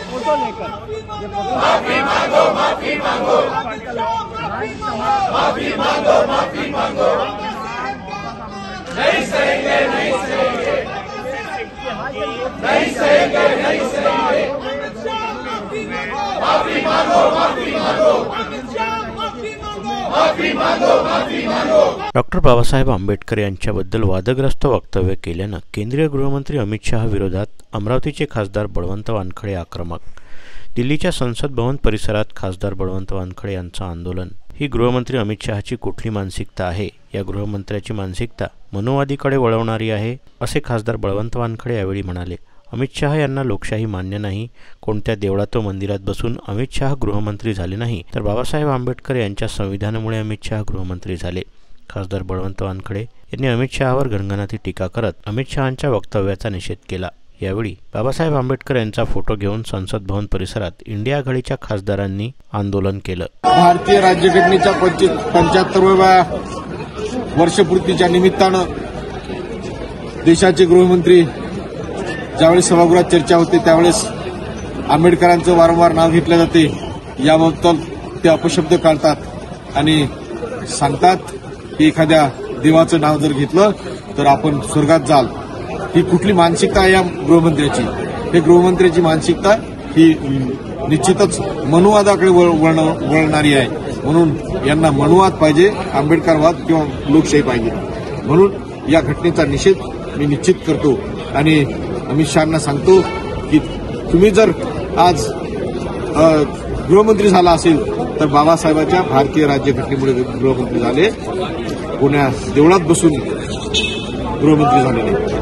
Photo लेकर माफी मांगो, माफी मांगो, माफी मांगो, माफी मांगो, नहीं सहेंगे, नहीं सहेंगे, नहीं सहेंगे, नहीं सहेंगे, माफी मांगो, माफी मांगो, माफी मांगो, माफी मांगो। डॉक्टर बाबासाहेब आंबेडकर यांच्याबद्दल वादग्रस्त वक्तव्य केल्यानं केंद्रीय गृहमंत्री अमित शहा विरोधात अमरावतीचे खासदार बळवंत वानखडे आक्रमक। दिल्लीच्या संसद भवन परिसरात खासदार बळवंत वानखडे यांचं आंदोलन। ही गृहमंत्री अमित शहाची कुठली मानसिकता आहे? या गृहमंत्र्याची मानसिकता मनुवादीकडे वळवणारी आहे, असे खासदार बळवंत वानखडे यावेळी म्हणाले। अमित शहा यांना लोकशाही मान्य नाही। कोणत्या देवळात व मंदिरात बसून अमित शहा गृहमंत्री झाले नाही, तर बाबासाहेब आंबेडकर यांच्या संविधानामुळे अमित शहा गृहमंत्री झाले। खासदार बळवंत वानखडे यांनी अमित शहावर घणघणाती टीका करत अमित शहांच्या वक्तव्याचा निषेध केला। यावेळी बाबासाहेब आंबेडकर यांचा फोटो घेऊन संसद भवन परिसरात इंडिया आघाडीच्या खासदारांनी आंदोलन केलं। भारतीय राज्यघटनेच्या 75व्या वर्षपूर्तीच्या निमित्तानं देशाचे गृहमंत्री ज्यावेळेस सभागृहात चर्चा होते त्यावेळेस आंबेडकरांचं वारंवार नाव घेतलं जाते। याबाबत ते अपशब्द काढतात आणि सांगतात की एखाद्या देवाचं नाव जर घेतलं तर आपण स्वर्गात जाल। ही कुठली मानसिकता आहे या गृहमंत्र्याची? हे गृहमंत्र्याची मानसिकता ही निश्चितच मनुवादाकडे वळणारी आहे। म्हणून यांना मनुवाद पाहिजे, आंबेडकरवाद किंवा लोकशाही पाहिजे। म्हणून या घटनेचा निषेध मी निश्चित करतो आणि अमित शहांना सांगतो की तुम्ही जर आज गृहमंत्री झाला असेल तर बाबासाहेबांच्या भारतीय राज्यघटनेमुळे गृहमंत्री झाले, कोण्या देवळात बसून गृहमंत्री झाले नाही।